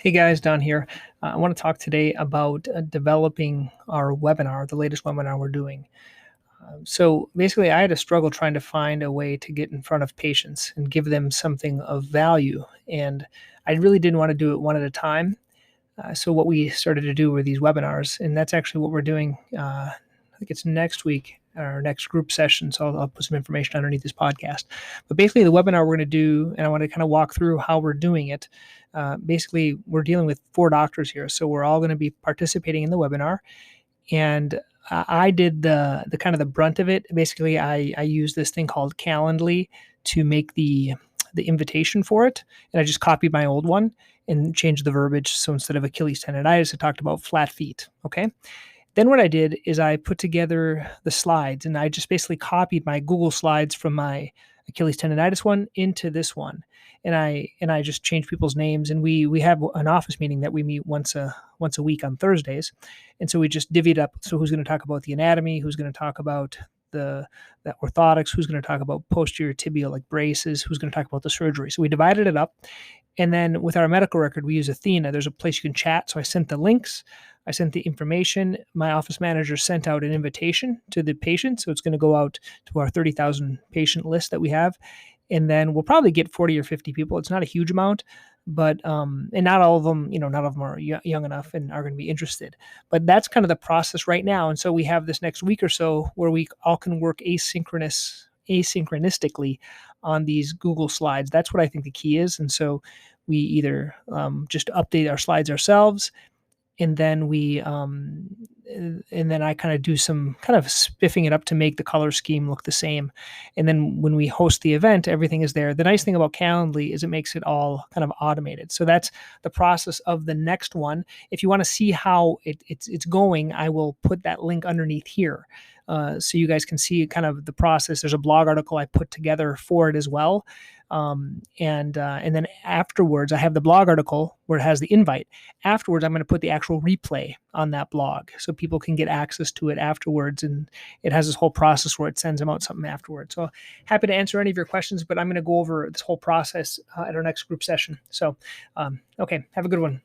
Hey guys, Don here. I want to talk today about developing our webinar, the latest webinar we're doing. So basically, I had a struggle trying to find a way to get in front of patients and give them something of value. And I really didn't want to do it one at a time. So what we started to do were these webinars, and that's actually what we're doing. I think it's next week, our next group session. So I'll put some information underneath this podcast. But basically, the webinar we're going to do, and I want to kind of walk through how we're doing it. Basically, we're dealing with 4 doctors here, so we're all going to be participating in the webinar. And I did the kind of the brunt of it. Basically, I used this thing called Calendly to make the invitation for it, and I just copied my old one and changed the verbiage. So instead of Achilles tendonitis, I talked about flat feet. Okay. Then what I did is I put together the slides, and I just basically copied my Google Slides from my Achilles tendonitis one into this one, and I just changed people's names, and we have an office meeting that we meet once a week on Thursdays, and so we just divvied up. So who's going to talk about the anatomy? Who's going to talk about the orthotics? Who's going to talk about posterior tibial like braces? Who's going to talk about the surgery? So we divided it up, and then with our medical record, we use Athena. There's a place you can chat. So I sent the links. I sent the information. My office manager sent out an invitation to the patient. So it's going to go out to our 30,000 patient list that we have. And then we'll probably get 40 or 50 people. It's not a huge amount, but, and not all of them, not all of them are young enough and are going to be interested. But that's kind of the process right now. And so we have this next week or so where we all can work asynchronistically on these Google Slides. That's what I think the key is. And so we either just update our slides ourselves, and then I kind of do some kind of spiffing it up to make the color scheme look the same. And then when we host the event, everything is there. The nice thing about Calendly is it makes it all kind of automated. So that's the process of the next one. If you want to see how it's going, I will put that link underneath here. So you guys can see kind of the process. There's a blog article I put together for it as well. And then afterwards, I have the blog article where it has the invite. Afterwards, I'm going to put the actual replay on that blog so people can get access to it afterwards. And it has this whole process where it sends them out something afterwards. So happy to answer any of your questions, but I'm going to go over this whole process at our next group session. So, okay, have a good one.